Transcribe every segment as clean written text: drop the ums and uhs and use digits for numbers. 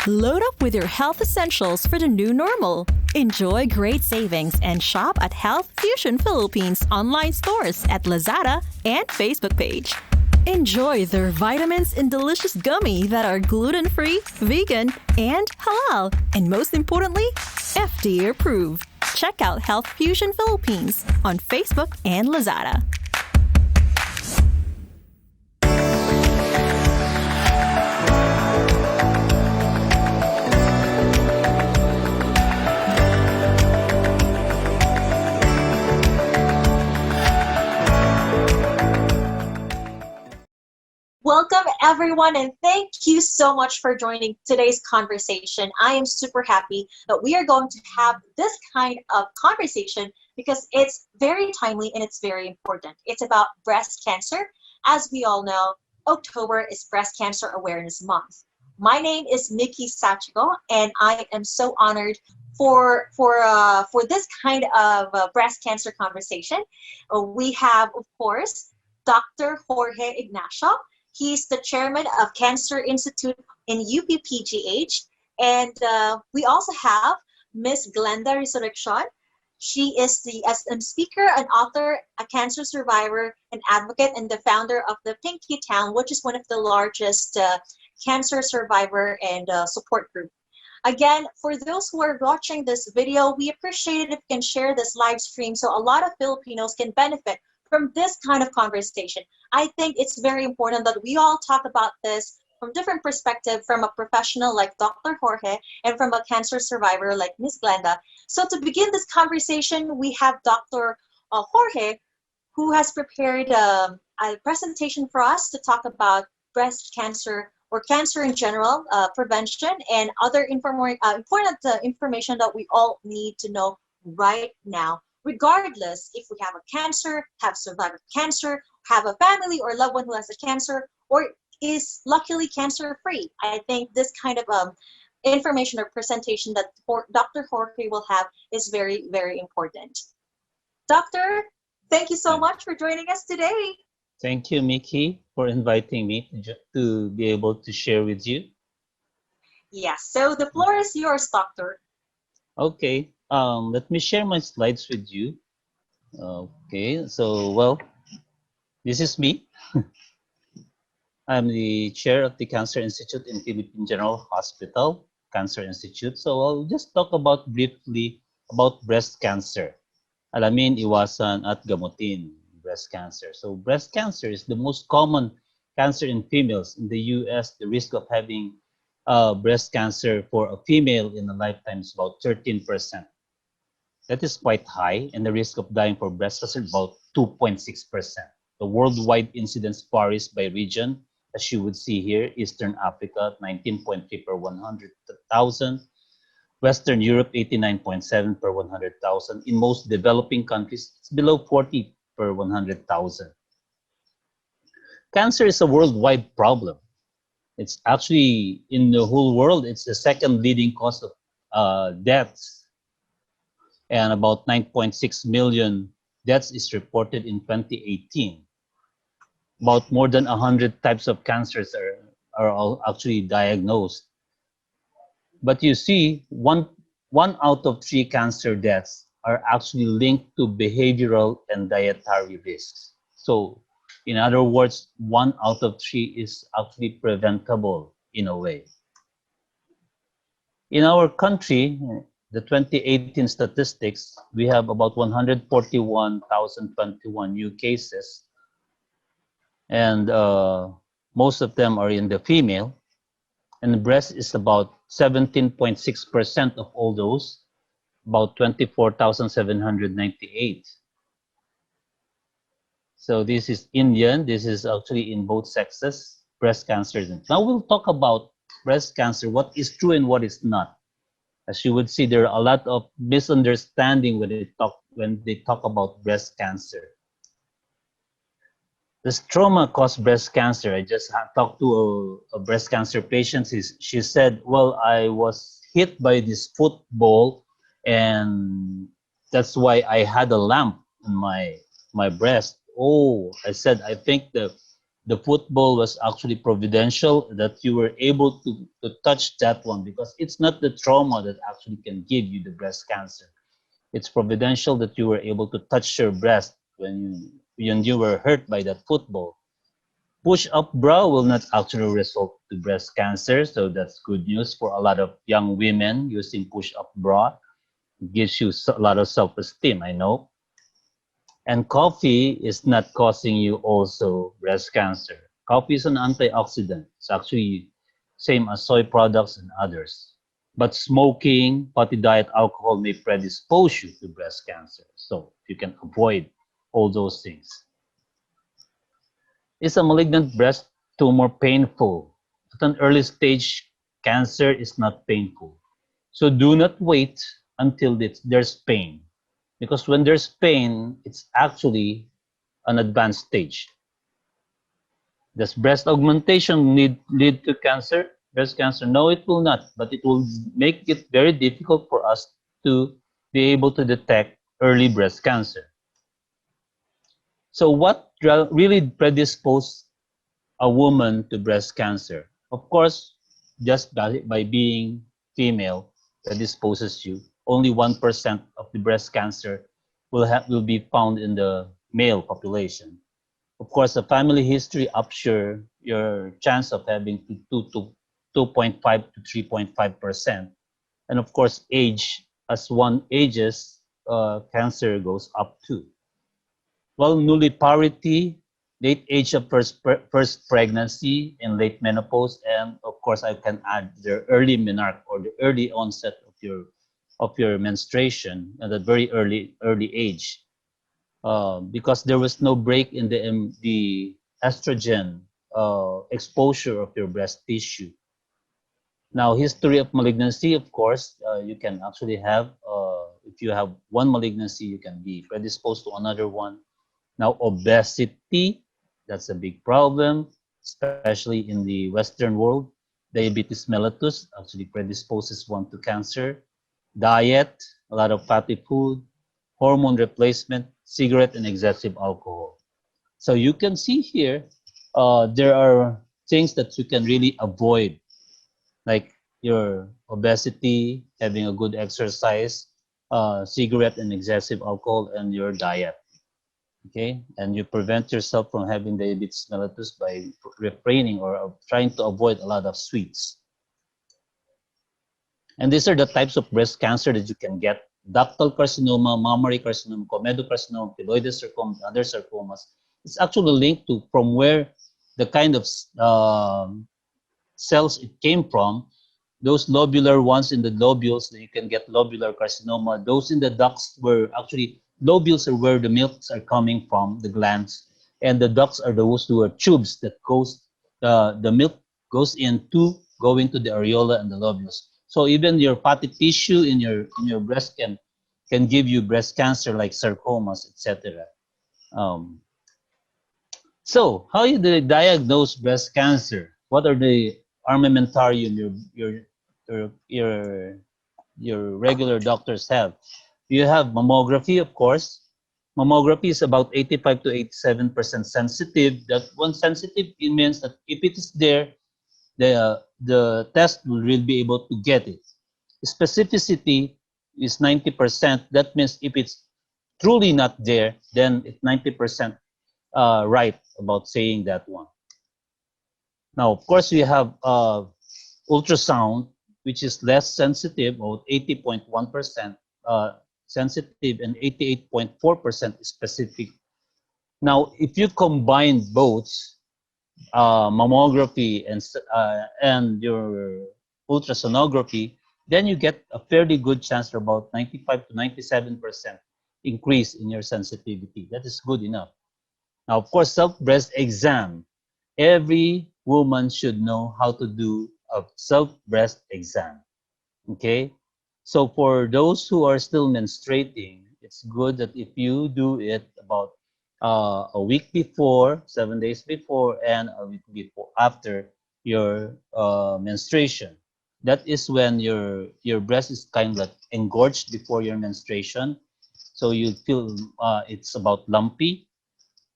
Load up with your health essentials for the new normal. Enjoy great savings and shop at Health Fusion Philippines online stores at Lazada and Facebook page. Enjoy their vitamins in delicious gummy that are gluten-free, vegan, and halal. And most importantly, FDA approved. Check out Health Fusion Philippines on Facebook and Lazada. Welcome, everyone, and thank you so much for joining today's conversation. I am super happy that we are going to have this kind of conversation because it's very timely and it's very important. It's about breast cancer. As we all know, October is Breast Cancer Awareness Month. My name is Mikki Sachiko, and I am so honored for this kind of breast cancer conversation. We have, of course, Dr. Jorge Ignacio. He's the chairman of Cancer Institute in UPPGH. And we also have Miss Glenda Resurreccion. She is the SM speaker, an author, a cancer survivor, an advocate, and the founder of the Pinky Town, which is one of the largest cancer survivor and support group. Again, for those who are watching this video, we appreciate it if you can share this live stream so a lot of Filipinos can benefit from this kind of conversation. I think it's very important that we all talk about this from different perspectives, from a professional like Dr. Jorge and from a cancer survivor like Ms. Glenda. So to begin this conversation, we have Dr. Jorge, who has prepared a presentation for us to talk about breast cancer or cancer in general, prevention, and other important information that we all need to know right now. Regardless if we have a cancer, have survived cancer, have a family or loved one who has a cancer, or is luckily cancer-free. I think this kind of information or presentation that Dr. Jorge will have is very, very important. Doctor, thank you so much for joining us today. Thank you, Mikki, for inviting me to be able to share with you. Yes, so the floor is yours, Doctor. Okay. Let me share my slides with you. Okay, so, well, this is me. I'm the chair of the Cancer Institute in Philippine General Hospital, Cancer Institute. So I'll just talk briefly about breast cancer. Alamin, iwasan, at gamutin, breast cancer. So breast cancer is the most common cancer in females. In the US, the risk of having breast cancer for a female in a lifetime is about 13%. That is quite high, and the risk of dying for breast cancer is about 2.6%. The worldwide incidence varies by region, as you would see here: Eastern Africa, 19.3 per 100,000, Western Europe, 89.7 per 100,000. In most developing countries, it's below 40 per 100,000. Cancer is a worldwide problem. It's actually, in the whole world, it's the second leading cause of deaths. And about 9.6 million deaths is reported in 2018. About more than 100 types of cancers are all actually diagnosed. But you see, one out of 3 cancer deaths are actually linked to behavioral and dietary risks. So, in other words, 1 out of 3 is actually preventable in a way. In our country, the 2018 statistics, we have about 141,021 new cases, and most of them are in the female, and the breast is about 17.6% of all those, about 24,798. So this is Indian. This is actually in both sexes, breast cancer. Now we'll talk about breast cancer, what is true and what is not. As you would see, there are a lot of misunderstanding when they talk about breast cancer. The stroma caused breast cancer. I just talked to a breast cancer patient. She said, well, I was hit by this football, and that's why I had a lump in my breast. Oh, I said, I think the the football was actually providential that you were able to touch that one, because it's not the trauma that actually can give you the breast cancer. It's providential that you were able to touch your breast when you were hurt by that football. Push-up bra will not actually result to breast cancer, so that's good news for a lot of young women using push-up bra. It gives you a lot of self-esteem, I know. And coffee is not causing you also breast cancer. Coffee is an antioxidant. It's actually same as soy products and others. But smoking, fatty diet, alcohol may predispose you to breast cancer. So you can avoid all those things. Is a malignant breast tumor painful? At an early stage, cancer is not painful. So do not wait until there's pain. Because when there's pain, it's actually an advanced stage. Does breast augmentation lead to cancer, breast cancer? No, it will not, but it will make it very difficult for us to be able to detect early breast cancer. So what really predisposes a woman to breast cancer? Of course, just by being female predisposes you. Only 1% of the breast cancer will be found in the male population. Of course, the family history ups your chance of having 2.5 to 3.5%. And of course, age, as one ages, cancer goes up too. Well, nulliparity, late age of first pregnancy and late menopause, and of course, I can add the early menarche or the early onset of your menstruation at a very early age, because there was no break in the estrogen exposure of your breast tissue. Now, history of malignancy, of course, you can actually have, if you have one malignancy, you can be predisposed to another one. Now, obesity, that's a big problem, especially in the Western world. Diabetes mellitus actually predisposes one to cancer. Diet, a lot of fatty food, hormone replacement, cigarette, and excessive alcohol. So you can see here, there are things that you can really avoid, like your obesity, having a good exercise, cigarette and excessive alcohol, and your diet. Okay, and you prevent yourself from having diabetes mellitus by refraining or trying to avoid a lot of sweets. And these are the types of breast cancer that you can get: ductal carcinoma, mammary carcinoma, comedocarcinoma, keloidal sarcoma, other sarcomas. It's actually linked to from where the kind of cells it came from. Those lobular ones in the lobules, you can get lobular carcinoma. Those in the ducts were actually, lobules are where the milks are coming from, the glands, and the ducts are those who are tubes that goes, the milk goes into, going to the areola and the lobules. So even your fatty tissue in your breast can give you breast cancer, like sarcomas, etc. So how do you diagnose breast cancer? What are the armamentarium your regular doctors have? You have mammography, of course. Mammography is about 85 to 87% sensitive. That one sensitive, it means that if it is there, the test will really be able to get it. Specificity is 90%. That means if it's truly not there, then it's 90% right about saying that one. Now, of course, we have ultrasound, which is less sensitive, about 80.1% sensitive and 88.4% specific. Now, if you combine both mammography and your ultrasonography, then you get a fairly good chance for about 95 to 97% increase in your sensitivity. That is good enough. Now, of course, self-breast exam. Every woman should know how to do a self-breast exam. Okay? So for those who are still menstruating, it's good that if you do it about a week before, 7 days before, and a week before after your menstruation. That is when your breast is kind of like engorged before your menstruation. So you feel it's about lumpy.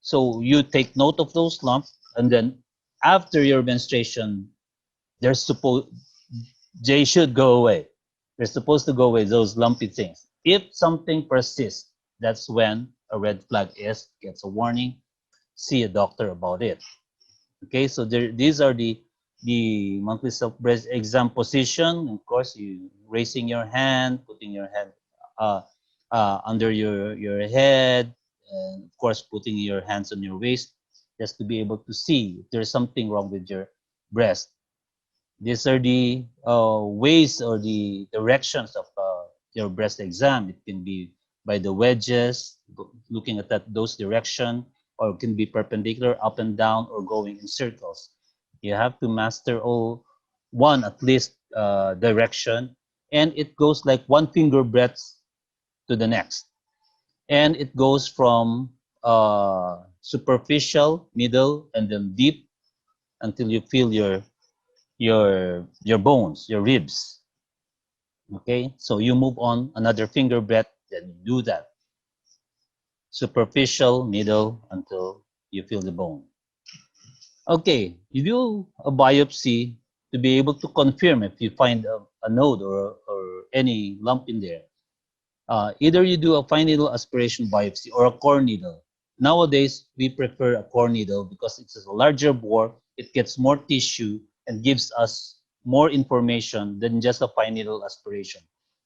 So you take note of those lumps and then after your menstruation, they're supposed they should go away. They're supposed to go away, those lumpy things. If something persists, that's when a red flag is, gets a warning, see a doctor about it. Okay, so these are the monthly self breast exam position. Of course, you raising your hand, putting your hand uh, under your head, and of course, putting your hands on your waist, just to be able to see if there's something wrong with your breast. These are the ways or the directions of your breast exam. It can be by the wedges, looking at those direction, or it can be perpendicular, up and down, or going in circles. You have to master all one at least direction, and it goes like one finger breadth to the next, and it goes from superficial, middle, and then deep until you feel your bones, your ribs. Okay, so you move on another finger breadth, then you do that. Superficial, middle, until you feel the bone. Okay, you do a biopsy to be able to confirm if you find a node or any lump in there. Either you do a fine needle aspiration biopsy or a core needle. Nowadays, we prefer a core needle because it's a larger bore, it gets more tissue, and gives us more information than just a fine needle aspiration.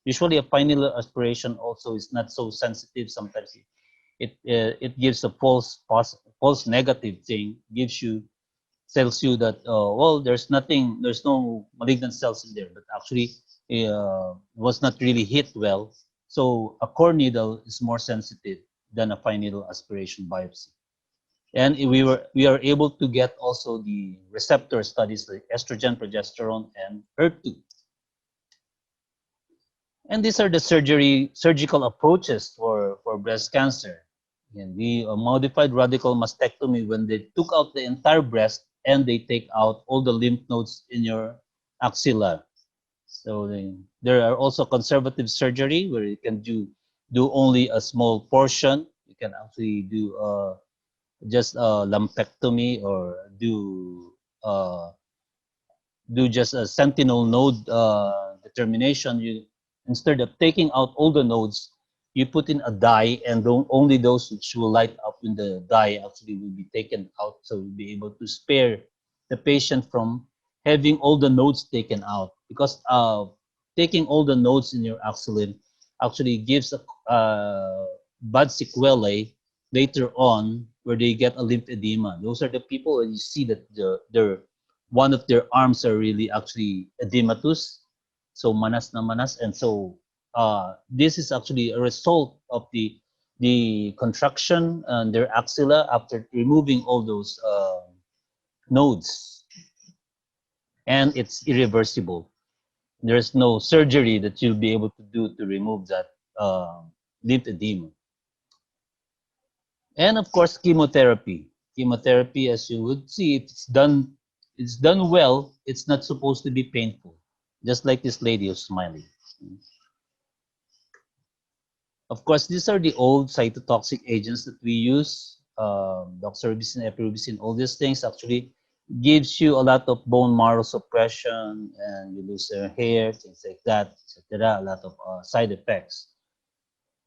Usually, a fine needle aspiration also is not so sensitive. Sometimes it gives a false negative thing, gives you tells you that well, there's nothing, there's no malignant cells in there, but actually was not really hit well. So a core needle is more sensitive than a fine needle aspiration biopsy. And we are able to get also the receptor studies like estrogen, progesterone, and HER2. And these are the surgical approaches for breast cancer. And the modified radical mastectomy, when they took out the entire breast and they take out all the lymph nodes in your axilla. So there are also conservative surgery where you can do only a small portion. You can actually do just a lumpectomy or do just a sentinel node determination. You instead of taking out all the nodes, you put in a dye, and only those which will light up when the dye actually will be taken out. So you'll be able to spare the patient from having all the nodes taken out, because taking all the nodes in your axilla actually gives a bad sequelae later on, where they get a lymphedema. Those are the people that you see that their one of their arms are really actually edematous, so manas na manas, and so this is actually a result of the contraction on their axilla after removing all those nodes, and it's irreversible. There's no surgery that you'll be able to do to remove that lymphedema. And of course, chemotherapy. Chemotherapy, as you would see, if it's done well, it's not supposed to be painful. Just like this lady who's smiling. Of course, these are the old cytotoxic agents that we use. Doxorubicin, epirubicin, all these things actually gives you a lot of bone marrow suppression, and you lose your hair, things like that, etc. A lot of side effects.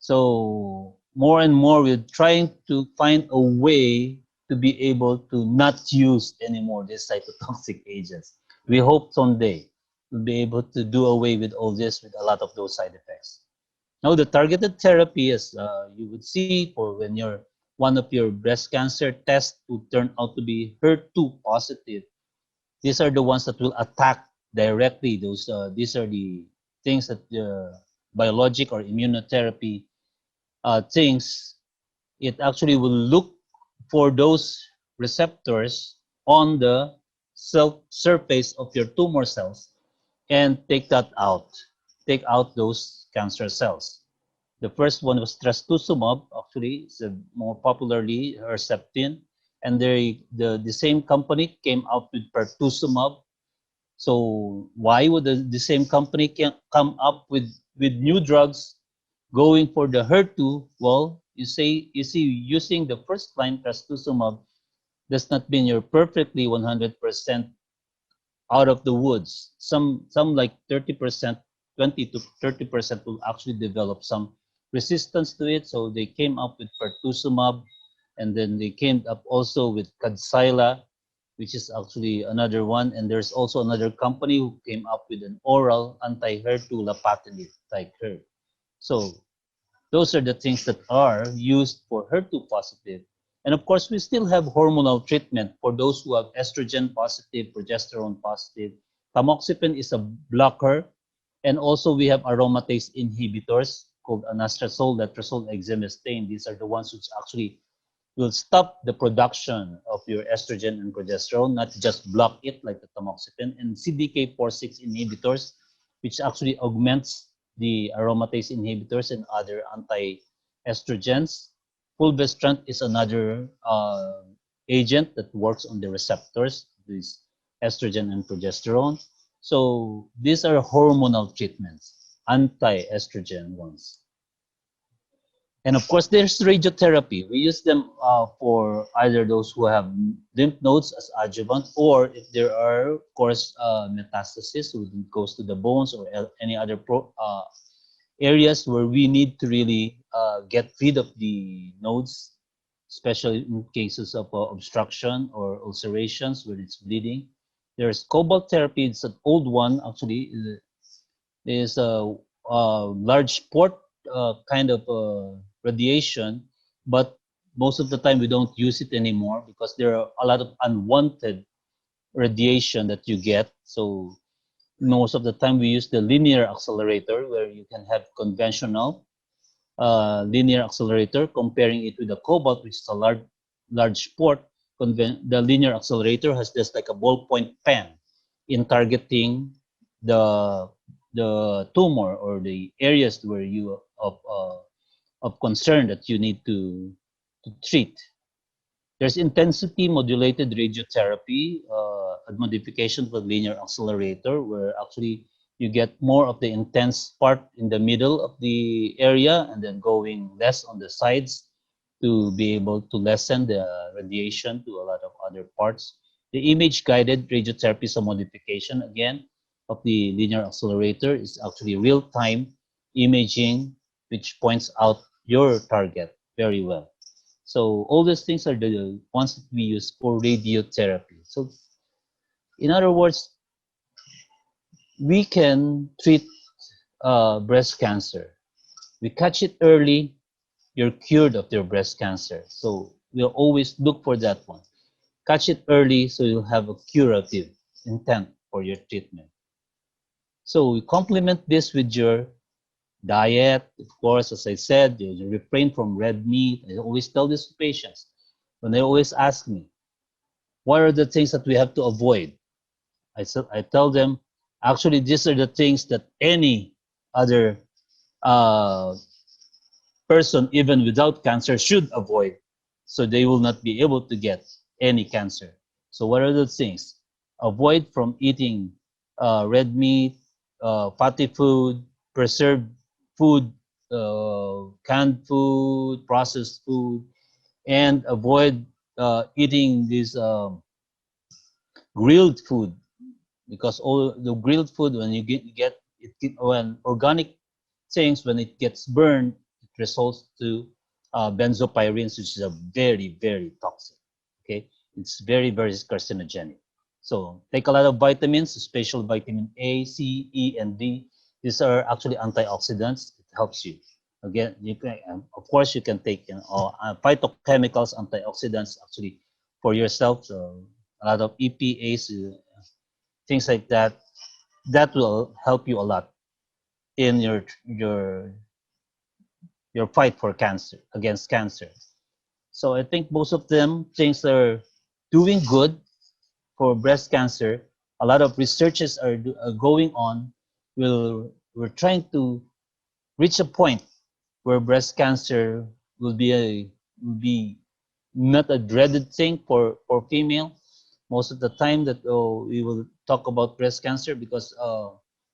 So more and more, we're trying to find a way to be able to not use anymore these cytotoxic agents. We hope someday we'll be able to do away with all this with a lot of those side effects. Now, the targeted therapy, as you would see, for when one of your breast cancer tests would turn out to be HER2 positive, these are the ones that will attack directly those. These are the things that biologic or immunotherapy things. It actually will look for those receptors on the cell surface of your tumor cells and take out those cancer cells. The first one was trastuzumab, actually, it's more popularly Herceptin, and the same company came out with pertuzumab. So why would the same company can come up with new drugs going for the HER2? Well, you see, using the first line trastuzumab, does not mean you're perfectly 100% out of the woods. Some like 30%, 20 to 30% will actually develop some resistance to it. So they came up with pertuzumab, and then they came up also with Kadcyla, which is actually another one. And there's also another company who came up with an oral anti-HER2 lapatinib, like HER. So those are the things that are used for HER2 positive. And of course, we still have hormonal treatment for those who have estrogen positive, progesterone positive. Tamoxifen is a blocker. And also we have aromatase inhibitors called anastrozole, letrozole, exemestane. These are the ones which actually will stop the production of your estrogen and progesterone, not just block it like the tamoxifen. And CDK4/6 inhibitors, which actually augments the aromatase inhibitors and other anti-estrogens. Fulvestrant is another agent that works on the receptors, these estrogen and progesterone. So these are hormonal treatments, anti-estrogen ones. And of course, there's radiotherapy. We use them for either those who have lymph nodes as adjuvant, or if there are, of course, metastasis, which goes to the bones or any other areas where we need to really get rid of the nodes, especially in cases of obstruction or ulcerations where it's bleeding. There's cobalt therapy. It's an old one, actually. Is a large port kind of radiation, but most of the time we don't use it anymore because there are a lot of unwanted radiation that you get. So most of the time we use the linear accelerator, where you can have conventional linear accelerator, comparing it with the cobalt, which is a large port. The linear accelerator has just like a ballpoint pen in targeting the tumor or the areas where you of concern that you need to treat. There's intensity modulated radiotherapy, a modification of the linear accelerator, where actually you get more of the intense part in the middle of the area and then going less on the sides to be able to lessen the radiation to a lot of other parts. The image guided radiotherapy is a modification again of the linear accelerator. Is actually real time imaging, which points out your target very well. So all these things are the ones that we use for radiotherapy. So in other words, we can treat breast cancer. We catch it early, you're cured of your breast cancer. So we'll always look for that one. Catch it early so you'll have a curative intent for your treatment. So we complement this with your diet, of course, as I said, you refrain from red meat. I always tell this to patients when they always ask me, what are the things that we have to avoid? I tell them, actually, these are the things that any other person, even without cancer, should avoid, so they will not be able to get any cancer. So what are the things? Avoid from eating red meat, fatty food, preserved food, canned food, processed food, and avoid eating this grilled food, because all the grilled food, when you get it, when organic things, when it gets burned, it results to benzopyrenes, which is a very toxic. Okay, it's very carcinogenic. So take a lot of vitamins, especially vitamin A, C, E, and D. These are actually antioxidants. It helps you. Again, you can, of course, you can take phytochemicals, antioxidants actually for yourself. So a lot of EPAs, things like that. That will help you a lot in your fight for cancer, against cancer. So I think most of them things are doing good for breast cancer. A lot of researches are going on. We're trying to reach a point where breast cancer will be not a dreaded thing for female. Most of the time that we will talk about breast cancer, because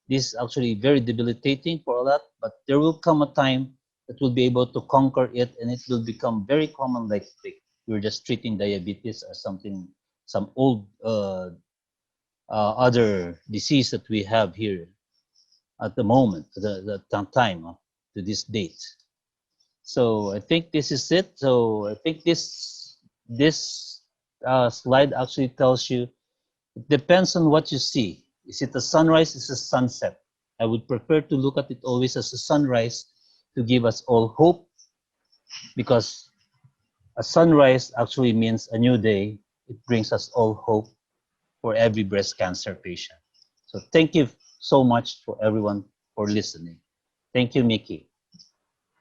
this is actually very debilitating for a lot, but there will come a time that we'll be able to conquer it, and it will become very common like we're just treating diabetes as something, some old other disease that we have here at the moment, the time to this date. So I think this is it. So I think this slide actually tells you it depends on what you see. Is it a sunrise? Is it a sunset? I would prefer to look at it always as a sunrise to give us all hope, because a sunrise actually means a new day. It brings us all hope for every breast cancer patient. So thank you so much for everyone for listening. Thank you, Mikki.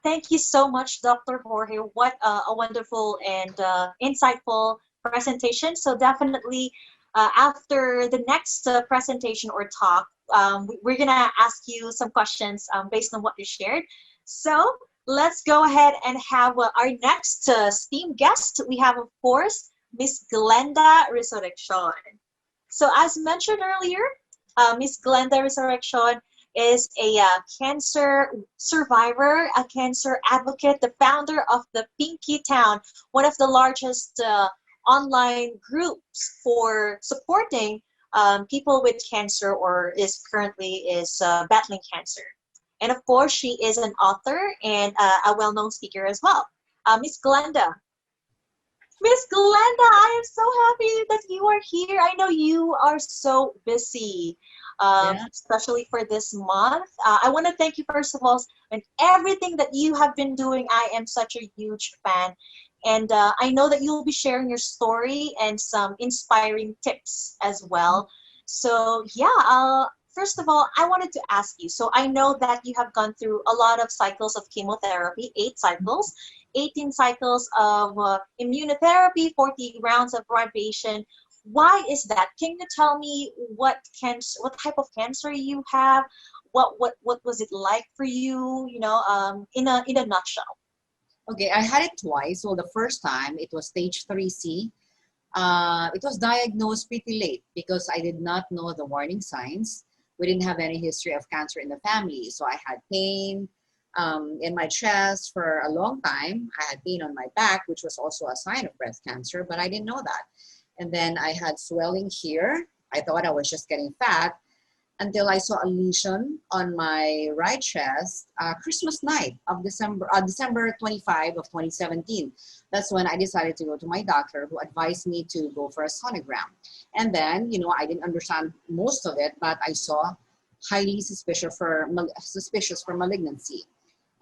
Thank you so much, Dr. Jorge. What a wonderful and insightful presentation. So definitely, after the next presentation or talk, we're gonna ask you some questions based on what you shared. So let's go ahead and have our next esteemed guest. We have, of course, Miss Glenda Resurreccion. So as mentioned earlier, Miss Glenda Resurreccion is a cancer survivor, a cancer advocate, the founder of the Pinky Town, one of the largest online groups for supporting people with cancer or is currently battling cancer. And of course, she is an author and a well-known speaker as well. Miss Glenda. Miss Glenda, I am so happy that you are here. I know you are so busy, especially for this month. I want to thank you, first of all, and everything that you have been doing. I am such a huge fan. And I know that you'll be sharing your story and some inspiring tips as well. So, yeah, first of all, I wanted to ask you. So, I know that you have gone through a lot of cycles of chemotherapy, 8 cycles. 18 cycles of immunotherapy, 40 rounds of radiation. Why is that? Can you tell me what type of cancer you have? What was it like for you? You know, in a nutshell. Okay, I had it twice. Well, the first time it was stage 3C. It was diagnosed pretty late because I did not know the warning signs. We didn't have any history of cancer in the family, so I had pain in my chest for a long time. I had pain on my back, which was also a sign of breast cancer, but I didn't know that. And then I had swelling here. I thought I was just getting fat until I saw a lesion on my right chest, Christmas night of December 25 of 2017. That's when I decided to go to my doctor, who advised me to go for a sonogram. And then, you know, I didn't understand most of it, but I saw highly suspicious for malignancy.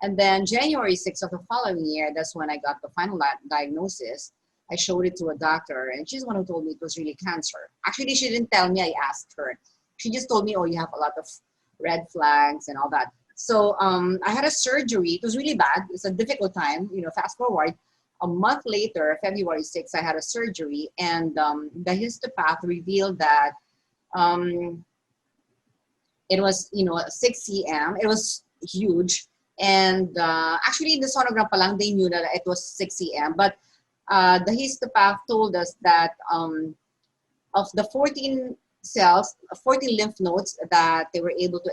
And then January 6th of the following year, that's when I got the final diagnosis. I showed it to a doctor, and she's the one who told me it was really cancer. Actually, she didn't tell me, I asked her. She just told me, oh, you have a lot of red flags and all that. So I had a surgery. It was really bad. It's a difficult time. You know, fast forward, a month later, February 6th, I had a surgery, and the histopath revealed that it was, you know, 6 cm. It was huge. And actually, the sonogram pa lang, they knew that it was 6 cm. But the histopath told us that of the 14 cells, 14 lymph nodes that they were able to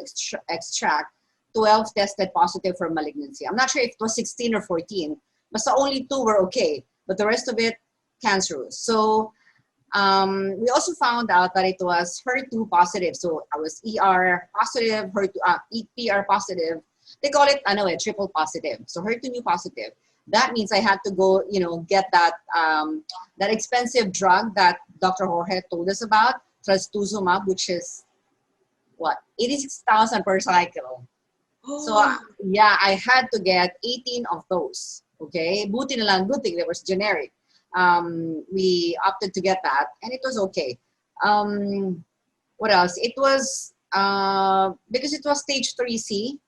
extract, 12 tested positive for malignancy. I'm not sure if it was 16 or 14, but so only 2 were okay, but the rest of it cancerous. So we also found out that it was HER2 positive. So I was ER positive, PR positive. They call it, I know it, triple positive. So HER2 new positive. That means I had to go, you know, get that that expensive drug that Dr. Jorge told us about, trastuzumab, which is what, 86,000 per cycle. So yeah, I had to get 18 of those. Okay, buti na lang, good thing there was generic. We opted to get that, and it was okay. What else? It was because it was stage 3C.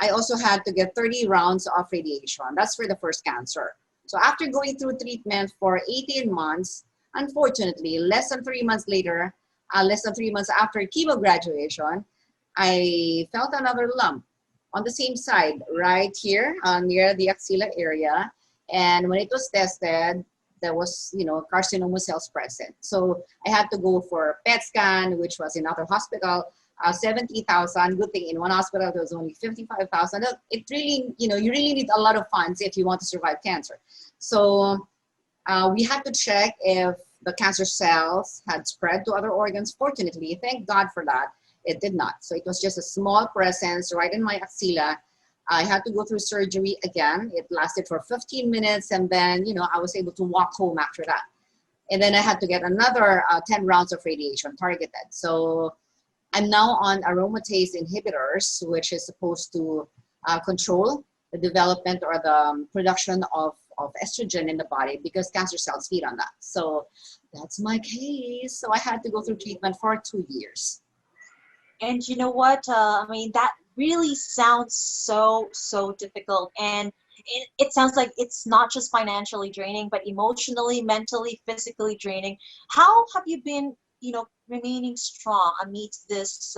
I also had to get 30 rounds of radiation. That's for the first cancer. So after going through treatment for 18 months, unfortunately, less than 3 months later, less than 3 months after chemo graduation, I felt another lump on the same side, right here near the axilla area. And when it was tested, there was, you know, carcinoma cells present. So I had to go for PET scan, which was in another hospital, 70,000. Good thing in one hospital there was only 55,000. It really, you know, you really need a lot of funds if you want to survive cancer. So we had to check if the cancer cells had spread to other organs. Fortunately, thank God for that, it did not. So it was just a small presence right in my axilla. I had to go through surgery again. It lasted for 15 minutes, and then, I was able to walk home after that. And then I had to get another 10 rounds of radiation targeted. So I'm now on aromatase inhibitors, which is supposed to control the development or the production of estrogen in the body, because cancer cells feed on that. So that's my case. So I had to go through treatment for 2 years. And you know what? That really sounds so difficult. And it sounds like it's not just financially draining, but emotionally, mentally, physically draining. How have you been, remaining strong amidst this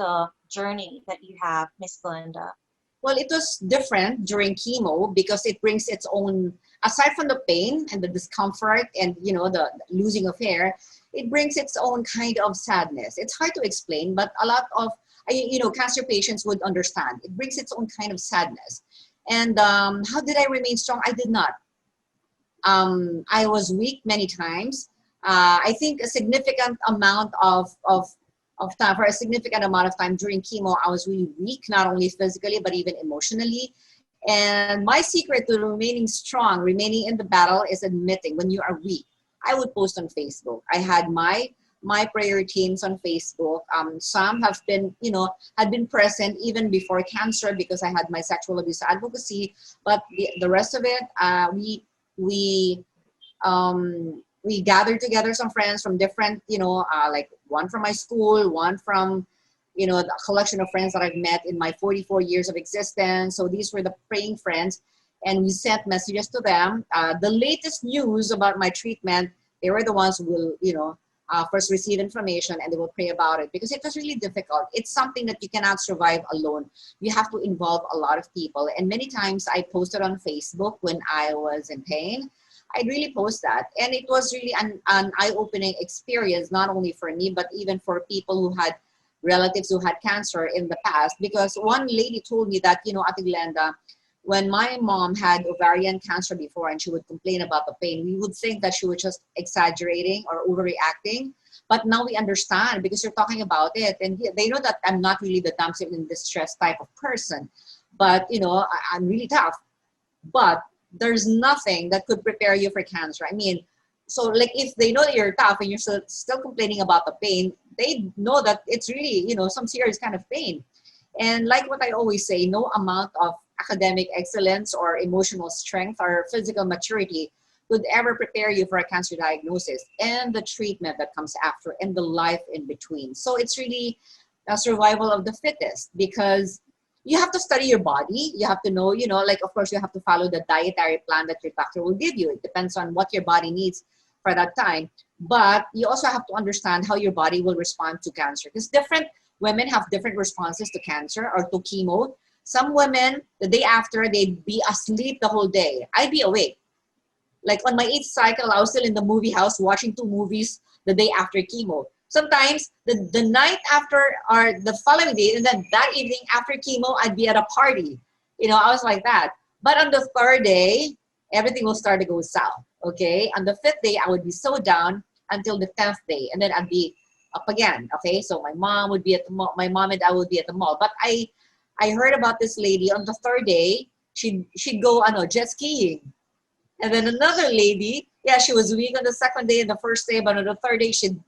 journey that you have, Miss Glenda? Well, it was different during chemo because it brings its own, aside from the pain and the discomfort and, the losing of hair, it brings its own kind of sadness. It's hard to explain, but a lot of, cancer patients would understand. It brings its own kind of sadness. And how did I remain strong? I did not. I was weak many times. I think a significant amount of time, for a significant amount of time during chemo, I was really weak, not only physically, but even emotionally. And my secret to remaining strong, remaining in the battle, is admitting when you are weak. I would post on Facebook. I had my prayer teams on Facebook. Some have been, had been present even before cancer because I had my sexual abuse advocacy. But the rest of it, we gathered together some friends from different, like one from my school, one from, the collection of friends that I've met in my 44 years of existence. So these were the praying friends, and we sent messages to them. The latest news about my treatment, they were the ones who will, first receive information, and they will pray about it because it was really difficult. It's something that you cannot survive alone. You have to involve a lot of people. And many times I posted on Facebook when I was in pain. I'd really post that. And it was really an eye-opening experience, not only for me, but even for people who had relatives who had cancer in the past. Because one lady told me that, Ate Glenda, when my mom had ovarian cancer before and she would complain about the pain, we would think that she was just exaggerating or overreacting. But now we understand because you're talking about it. And they know that I'm not really the damsel in distress type of person. But, I'm really tough. But there's nothing that could prepare you for cancer. So like if they know that you're tough and you're still complaining about the pain, they know that it's really, some serious kind of pain. And like what I always say, no amount of academic excellence or emotional strength or physical maturity could ever prepare you for a cancer diagnosis and the treatment that comes after and the life in between. So it's really a survival of the fittest because you have to study your body. You have to know, of course, you have to follow the dietary plan that your doctor will give you. It depends on what your body needs for that time. But you also have to understand how your body will respond to cancer. Because different women have different responses to cancer or to chemo. Some women, the day after, they'd be asleep the whole day. I'd be awake. Like on my 8th cycle, I was still in the movie house watching 2 movies the day after chemo. Sometimes the night after or the following day, and then that evening after chemo, I'd be at a party. I was like that. But on the 3rd day, everything will start to go south. Okay. On the 5th day, I would be so down until the 10th day, and then I'd be up again. Okay. So my mom would be at the mall. My mom and I would be at the mall. But I heard about this lady on the 3rd day. She'd go jet skiing. And then another lady, she was weak on the 2nd day and the 1st day, but on the 3rd day, she'd,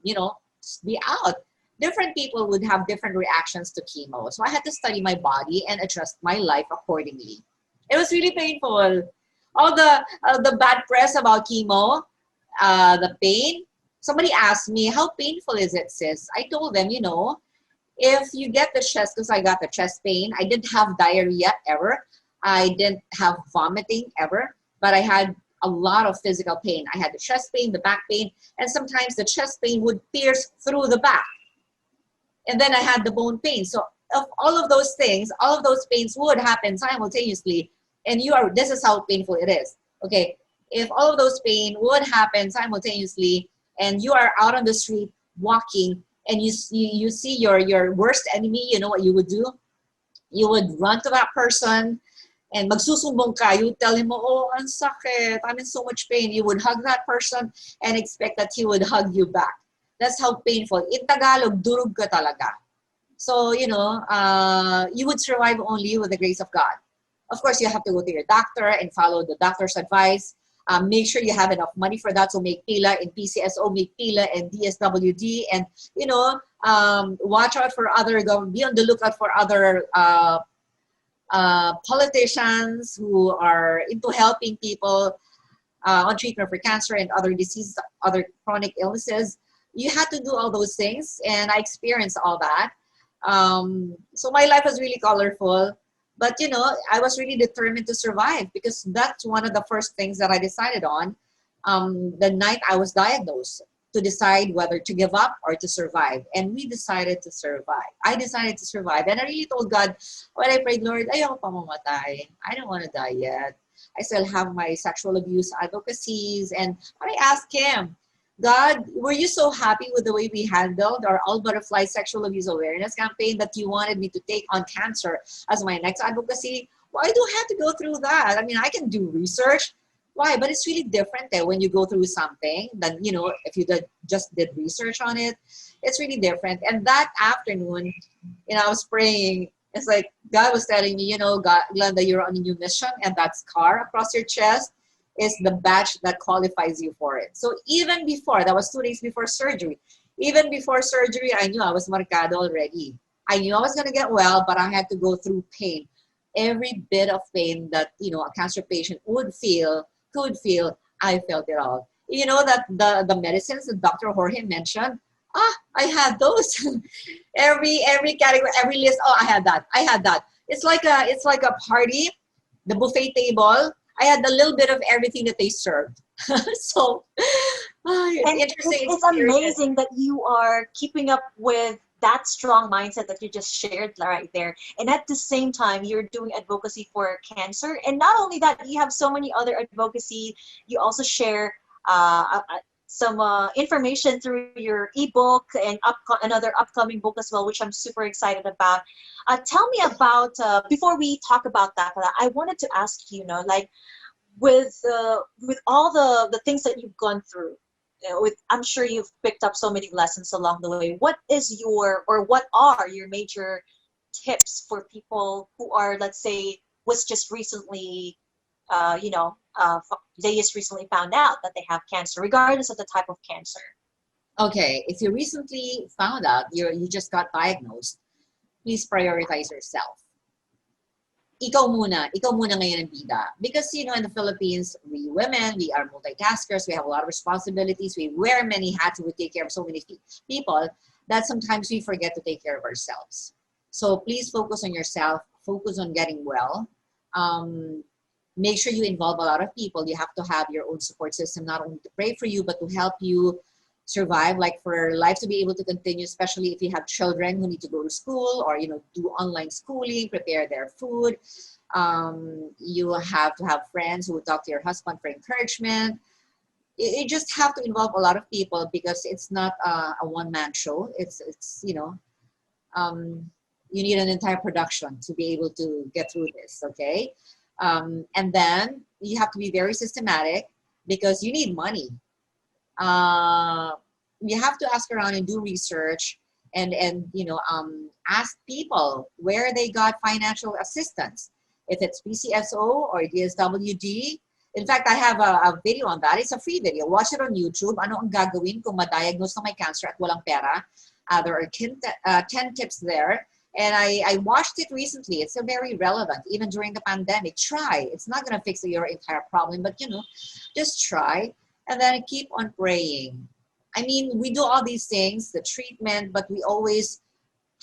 be out. Different people would have different reactions to chemo. So I had to study my body and adjust my life accordingly. It was really painful. All the bad press about chemo, the pain. Somebody asked me, how painful is it, sis? I told them, if you get the chest, because I got the chest pain, I didn't have diarrhea ever. I didn't have vomiting ever, but I had a lot of physical pain. I had the chest pain, the back pain, and sometimes the chest pain would pierce through the back. And then I had the bone pain. So of all of those things, all of those pains would happen simultaneously. And this is how painful it is. Okay. If all of those pain would happen simultaneously and you are out on the street walking and you see your worst enemy, you know what you would do? You would run to that person and magsusumbong ka, you tell him, oh, ang sakit, I'm in so much pain. You would hug that person and expect that he would hug you back. That's how painful. In Tagalog, durog ka talaga. So, you would survive only with the grace of God. Of course, you have to go to your doctor and follow the doctor's advice. Make sure you have enough money for that. So make pila in PCSO, make pila in DSWD, and, watch out for be on the lookout for other politicians who are into helping people on treatment for cancer and other diseases, other chronic illnesses. You had to do all those things, and I experienced all that. So my life was really colorful, but I was really determined to survive, because that's one of the first things that I decided on the night I was diagnosed, to decide whether to give up or to survive. And we decided to survive. I decided to survive, and I really told God when I prayed, Lord, ayoko pa mamatay. I don't want to die yet. I still have my sexual abuse advocacies, and I asked Him, God, were you so happy with the way we handled our All Butterfly Sexual Abuse Awareness campaign that you wanted me to take on cancer as my next advocacy? Why do I have to go through that? I mean, I can do research. Why? But it's really different when you go through something than, if you just did research on it. It's really different. And that afternoon, I was praying. It's like God was telling me, God, Glenda, you're on a new mission, and that scar across your chest is the badge that qualifies you for it. So even before, that was 2 days before surgery, even before surgery, I knew I was marcado already. I knew I was going to get well, but I had to go through pain. Every bit of pain that, a cancer patient could feel, I felt it all. That the medicines that Dr. Jorge mentioned, I had those. every category, every list, I had that. It's like a party, the buffet table. I had a little bit of everything that they served. So, interesting. It's amazing that you are keeping up with that strong mindset that you just shared right there. And at the same time, you're doing advocacy for cancer. And not only that, you have so many other advocacy. You also share some information through your ebook and another upcoming book as well, which I'm super excited about. Tell me about, before we talk about that, I wanted to ask you, with all the things that you've gone through, I'm sure you've picked up so many lessons along the way. What are your major tips for people who are, let's say, they just recently found out that they have cancer, regardless of the type of cancer? Okay, if you recently found out you just got diagnosed, please prioritize yourself. Ikaw muna ngayon ang bida. Because, in the Philippines, we women, we are multitaskers, we have a lot of responsibilities, we wear many hats, we take care of so many people that sometimes we forget to take care of ourselves. So please focus on yourself, focus on getting well. Make sure you involve a lot of people. You have to have your own support system, not only to pray for you, but to help you survive, like for life to be able to continue, especially if you have children who need to go to school or, do online schooling, prepare their food. You have to have friends who will talk to your husband for encouragement. You just have to involve a lot of people, because it's not a one-man show. It's you need an entire production to be able to get through this, okay? And then you have to be very systematic, because you need money. You have to ask around and do research and ask people where they got financial assistance, if it's PCSO or DSWD. In fact, I have a video on that. It's a free video. Watch it on YouTube. Ano ang gagawin kung ma-diagnose na may cancer at walang pera? There are 10 tips there. And I watched it recently. It's very relevant, even during the pandemic. Try. It's not going to fix your entire problem, but, just try. And then keep on praying. I mean, we do all these things, the treatment, but we always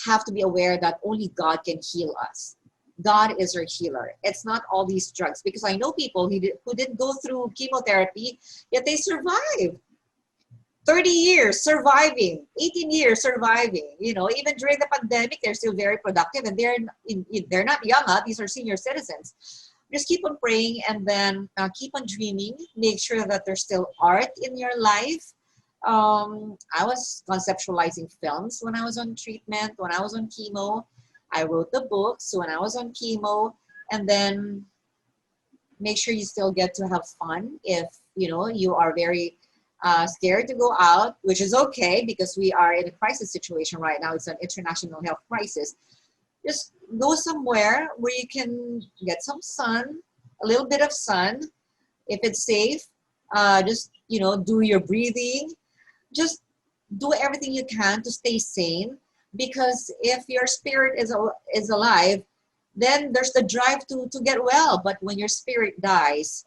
have to be aware that only God can heal us. God is our healer. It's not all these drugs. Because I know people who didn't go through chemotherapy, yet they survived. 30 years surviving, 18 years surviving. Even during the pandemic, they're still very productive, and they're not young. These are senior citizens. Just keep on praying, and then keep on dreaming. Make sure that there's still art in your life. I was conceptualizing films when I was on treatment, when I was on chemo. I wrote the books when I was on chemo, and then Make sure you still get to have fun if, you know, you are very scared to go out, which is okay because we are in a crisis situation right now. It's an international health crisis. Just go somewhere where you can get some sun, a little bit of sun. If it's safe, just, you know, do your breathing. Just do everything you can to stay sane, because if your spirit is alive, then there's the drive to get well. But when your spirit dies,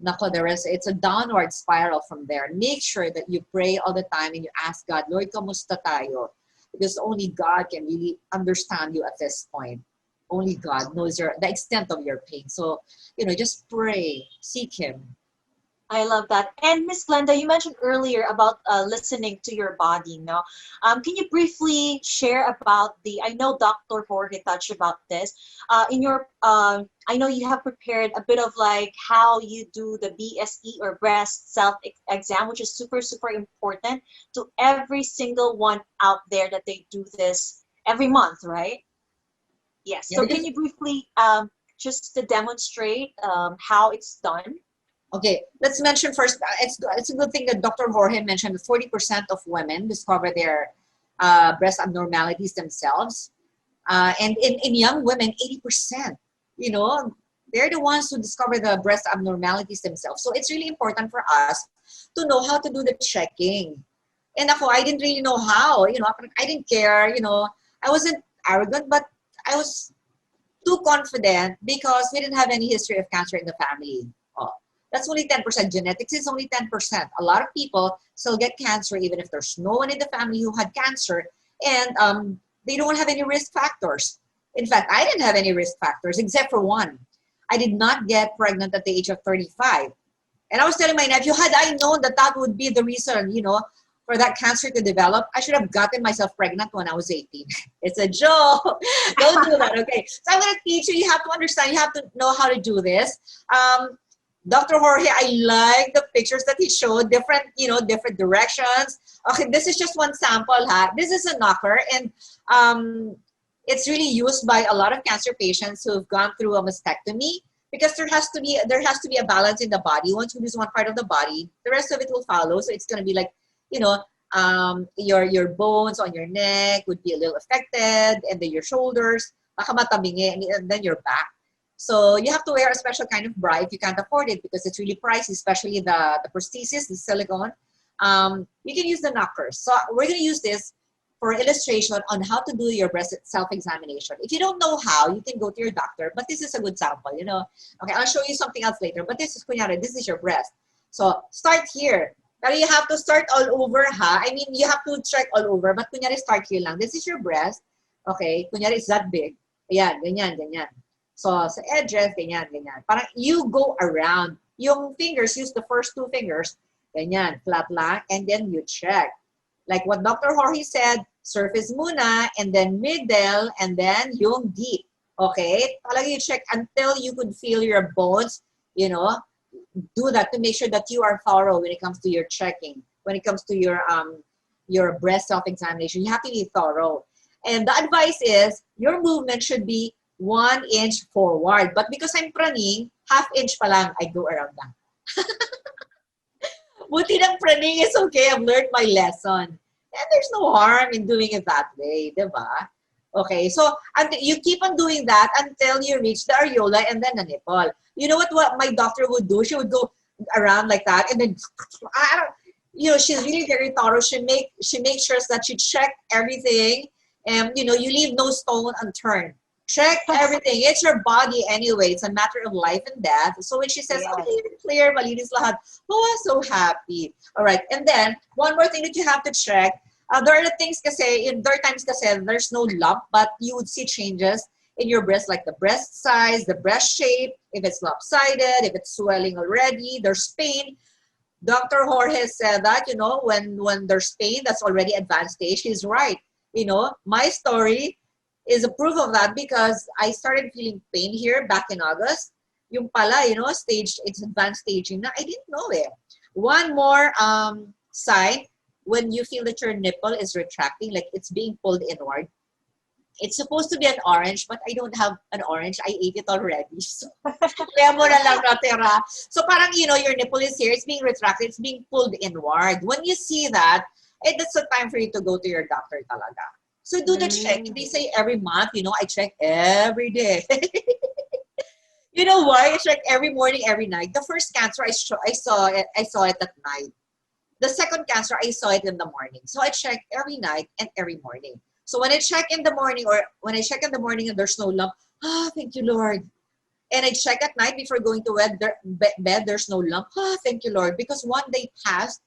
nako, it's a downward spiral from there. Make sure that you pray all the time and you ask God, Lord, kamusta tayo? Because only God can really understand you at this point. Only God knows the extent of your pain. So, you know, just pray, seek Him. I love that. And Miss Glenda, you mentioned earlier about listening to your body. No, can you briefly share about I know Dr. Jorge touched about this. In your, I know you have prepared a bit of like how you do the BSE or breast self-exam, which is super, super important to every single one out there that they do this every month, right? Yes. Yeah, So can you briefly just to demonstrate how it's done? Okay, let's mention first, it's a good thing that Dr. Jorge mentioned that 40% of women discover their breast abnormalities themselves. And in young women, 80%, you know, they're the ones who discover the breast abnormalities themselves. So it's really important for us to know how to do the checking. And I didn't really know how, you know, I didn't care, you know, I wasn't arrogant, but I was too confident because we didn't have any history of cancer in the family. Oh, that's only 10%. Genetics is only 10%. A lot of people still get cancer even if there's no one in the family who had cancer, and they don't have any risk factors. In fact, I didn't have any risk factors except for one. I did not get pregnant at the age of 35. And I was telling my nephew, had I known that that would be the reason, you know, for that cancer to develop, I should have gotten myself pregnant when I was 18. It's a joke. Don't do that, okay? So I'm going to teach you. You have to understand. You have to know how to do this. Dr. Jorge, I like the pictures that he showed, different, you know, different directions. Okay, this is just one sample, ha. This is a knocker, and it's really used by a lot of cancer patients who've gone through a mastectomy, because there has to be a balance in the body. Once you lose one part of the body, the rest of it will follow. So it's going to be like, you know, your bones on your neck would be a little affected, and then your shoulders, baka matabingi, and then your back. So you have to wear a special kind of bra if you can't afford it, because it's really pricey, especially the prosthesis, the silicone. You can use the knockers. So we're going to use this for illustration on how to do your breast self-examination. If you don't know how, you can go to your doctor, but this is a good sample, you know. Okay, I'll show you something else later, but this is, kunyari, this is your breast. So start here. Pero you have to start all over, ha? I mean, you have to check all over, but kunyari, start here lang. This is your breast. Okay, kunyari, it's that big. Ayan, ganyan, ganyan. So, sa edges, ganyan, ganyan. Parang you go around. Yung fingers, use the first two fingers. Ganyan, flat lang. And then you check. Like what Dr. Jorge said, surface muna, and then middle, and then yung deep. Okay? Talaga you check until you could feel your bones, you know. Do that to make sure that you are thorough when it comes to your checking. When it comes to your breast self-examination, you have to be thorough. And the advice is, your movement should be 1 inch forward. But because I'm praning, half inch pa lang, I go around lang. Buti ng praning is okay. I've learned my lesson. And there's no harm in doing it that way, diba? Okay, so you keep on doing that until you reach the areola and then the nipple. You know what my doctor would do? She would go around like that, and then, you know, she's really very thorough. She makes sure that she check everything, and, you know, you leave no stone unturned. Check everything. It's your body anyway. It's a matter of life and death. So when she says, Yeah. okay, clear, malinis lahat, oh, I'm so happy. All right. And then, one more thing that you have to check, there are things kasi, there are times kasi there's no lump, but you would see changes in your breast, like the breast size, the breast shape, if it's lopsided, if it's swelling already, there's pain. Dr. Jorge said that, you know, when there's pain, that's already advanced stage. He's right. You know, my story is a proof of that, because I started feeling pain here back in August. Yung pala, you know, it's advanced staging na. I didn't know it. One more sign, when you feel that your nipple is retracting, like it's being pulled inward. It's supposed to be an orange, but I don't have an orange. I ate it already. So, lemon na lang natira. So parang, your nipple is here. It's being retracted. It's being pulled inward. When you see that, that's the time for you to go to your doctor talaga. So do the check. They say every month, I check every day. You know why? I check every morning, every night. The first cancer, I saw it at night. The second cancer, I saw it in the morning. So I check every night and every morning. So when I check in the morning and there's no lump, thank you, Lord. And I check at night before going to bed, there's no lump. Thank you, Lord. Because one day passed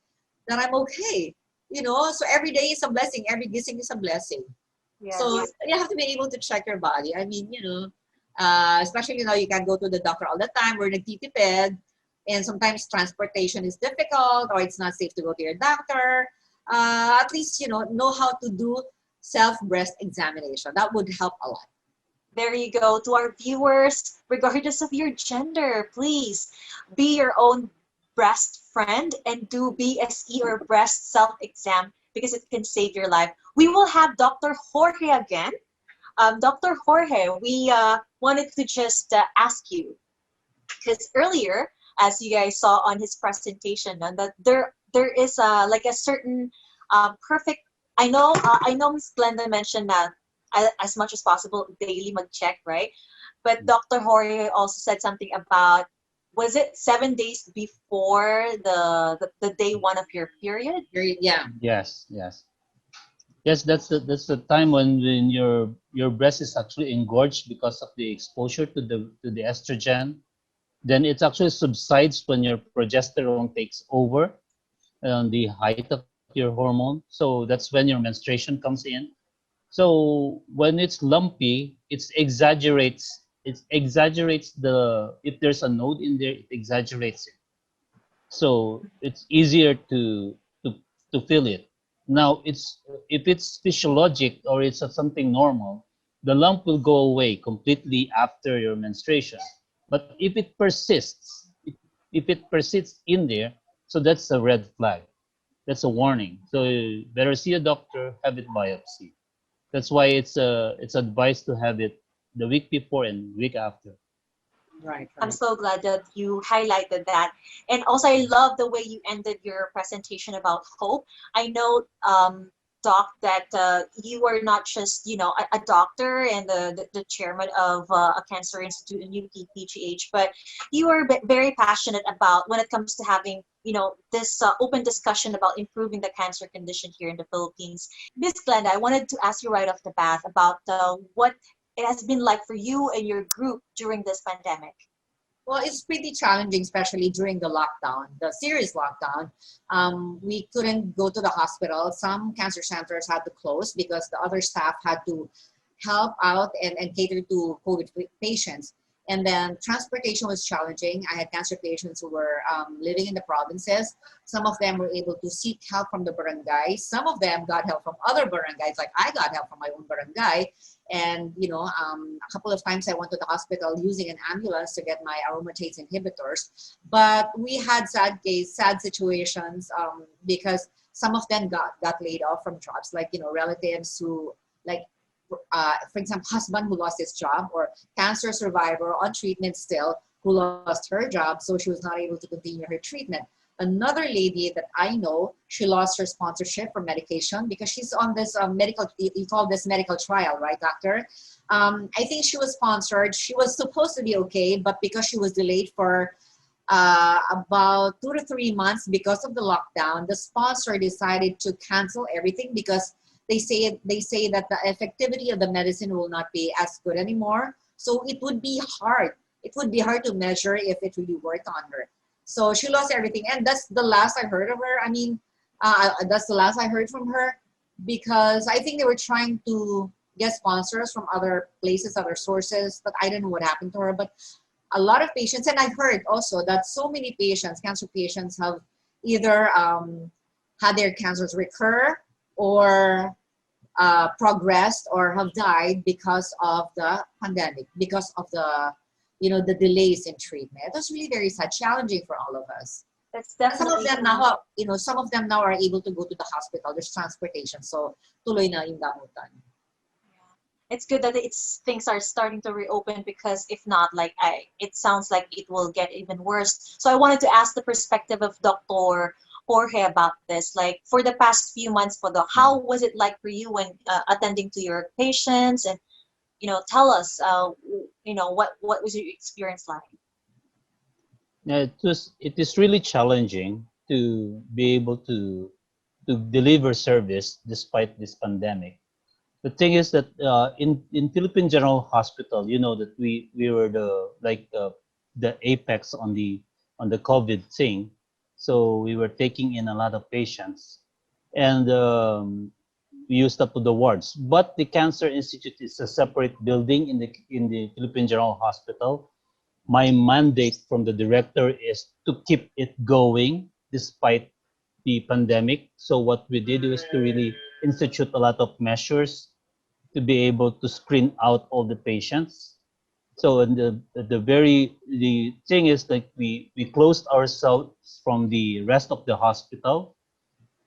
that I'm okay. So every day is a blessing. Every gising is a blessing. Yes. So you have to be able to check your body. I mean, especially you can't go to the doctor all the time. We're nagtitipid. And sometimes transportation is difficult or it's not safe to go to your doctor. At least, know how to do self-breast examination. That would help a lot. There you go. To our viewers, regardless of your gender, please be your own breast friend and do BSE or breast self-exam because it can save your life. We will have Dr. Jorge again. Dr. Jorge, we wanted to just ask you, because earlier, as you guys saw on his presentation, that there is like a certain perfect. I know Ms. Glenda mentioned that as much as possible daily mag-check, right? But Dr. Jorge also said something about, was it 7 days before the day one of your period? Yeah. Yes, that's the time when your breast is actually engorged because of the exposure to the estrogen. Then it actually subsides when your progesterone takes over the height of your hormone. So that's when your menstruation comes in. So when it's lumpy, it exaggerates if there's a node in there, it exaggerates it. So it's easier to to feel it. Now if it's physiologic or it's something normal, the lump will go away completely after your menstruation. But if it persists in there, so that's a red flag. That's a warning. So you better see a doctor, have it biopsy. That's why it's advised to have it the week before and week after. Right. I'm so glad that you highlighted that. And also, I love the way you ended your presentation about hope. I know, Doc, that you are not just, a doctor and the chairman of a cancer institute in UP PGH, but you are very passionate about when it comes to having, this open discussion about improving the cancer condition here in the Philippines. Miss Glenda, I wanted to ask you right off the bat about what it has been like for you and your group during this pandemic. Well, it's pretty challenging, especially during the lockdown, the serious lockdown. We couldn't go to the hospital. Some cancer centers had to close because the other staff had to help out and cater to COVID patients. And then transportation was challenging. I had cancer patients who were living in the provinces. Some of them were able to seek help from the barangay. Some of them got help from other barangays, like I got help from my own barangay. And, a couple of times I went to the hospital using an ambulance to get my aromatase inhibitors. But we had sad situations because some of them got laid off from jobs, like, relatives who, like, for example, husband who lost his job, or cancer survivor on treatment still who lost her job, so she was not able to continue her treatment. Another lady that I know, she lost her sponsorship for medication because she's on this you call this medical trial, right, doctor? I think she was sponsored. She was supposed to be okay, but because she was delayed for about 2 to 3 months because of the lockdown, the sponsor decided to cancel everything because they say that the effectivity of the medicine will not be as good anymore. So it would be hard. It would be hard to measure if it really worked on her. So she lost everything, and that's the last I heard of her. I mean, that's the last I heard from her, because I think they were trying to get sponsors from other places, other sources, but I don't know what happened to her. But a lot of patients, and I heard also that so many patients, cancer patients, have either had their cancers recur or progressed or have died because of the pandemic, because of the delays in treatment. It was really very sad, challenging for all of us. That's definitely Some of them now are able to go to the hospital. There's transportation, so tuloy na yung gamutan. It's good that things are starting to reopen, because if not, like it sounds like it will get even worse. So I wanted to ask the perspective of Dr. Jorge about this. Like for the past few months, how was it like for you when attending to your patients, and tell us, what was your experience like? Yeah, it is really challenging to be able to deliver service despite this pandemic. The thing is that in Philippine General Hospital, you know that we were the apex on the COVID thing, so we were taking in a lot of patients, and we used up to the wards. But the Cancer Institute is a separate building in the Philippine General Hospital. My mandate from the director is to keep it going despite the pandemic. So what we did was to really institute a lot of measures to be able to screen out all the patients. So in the thing is like we closed ourselves from the rest of the hospital,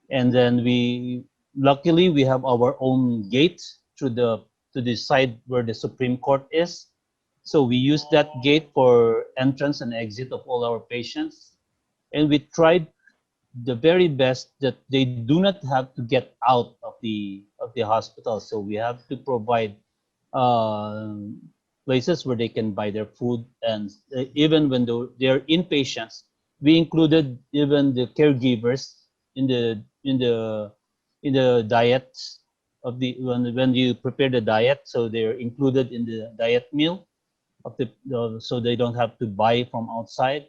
and then we luckily we have our own gate through the to the side where the Supreme Court is. So we use that gate for entrance and exit of all our patients, and we tried the very best that they do not have to get out of the hospital. So we have to provide uh, places where they can buy their food, and even when they're inpatients, we included even the caregivers in the diet of the when you prepare the diet. So they're included in the diet meal of so they don't have to buy from outside.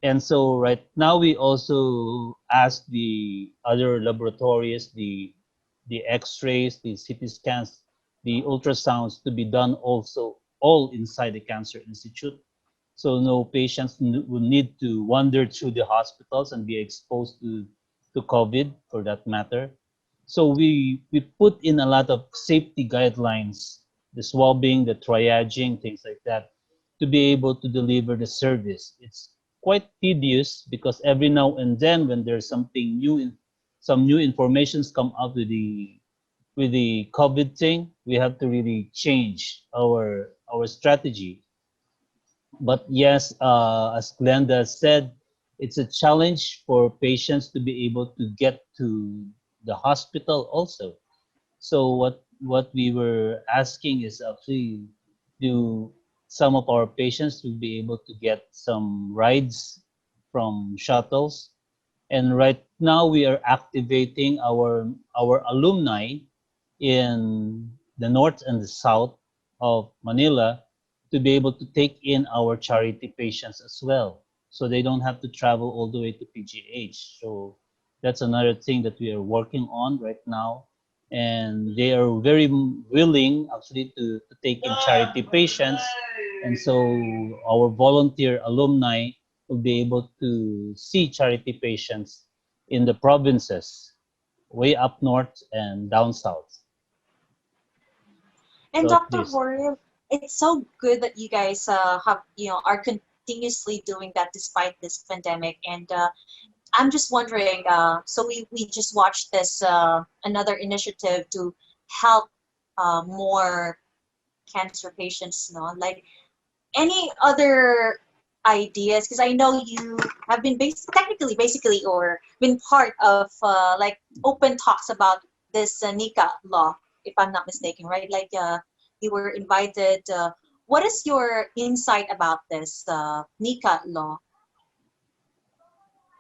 And so right now we also ask the other laboratories, the X-rays, the CT scans, the ultrasounds to be done also all inside the Cancer Institute. So no patients will need to wander through the hospitals and be exposed to COVID for that matter. So we put in a lot of safety guidelines, the swabbing, the triaging, things like that, to be able to deliver the service. It's quite tedious because every now and then when there's something new, some new informations come out with the COVID thing, we have to really change our strategy. But yes, as Glenda said, it's a challenge for patients to be able to get to the hospital also. So what we were asking is actually do some of our patients to be able to get some rides from shuttles. And right now we are activating our alumni in the north and the south of Manila to be able to take in our charity patients as well. So they don't have to travel all the way to PGH. So that's another thing that we are working on right now. And they are very willing actually to take in charity patients. And so our volunteer alumni will be able to see charity patients in the provinces, way up north and down south. And So Dr. this, Jorge, it's so good that you guys are continuously doing that despite this pandemic. And I'm just wondering, so we just watched this another initiative to help more cancer patients, like any other ideas, because I know you have been technically basically or been part of like open talks about this NICA law, if I'm not mistaken, right? Like you were invited. What is your insight about this NICA law?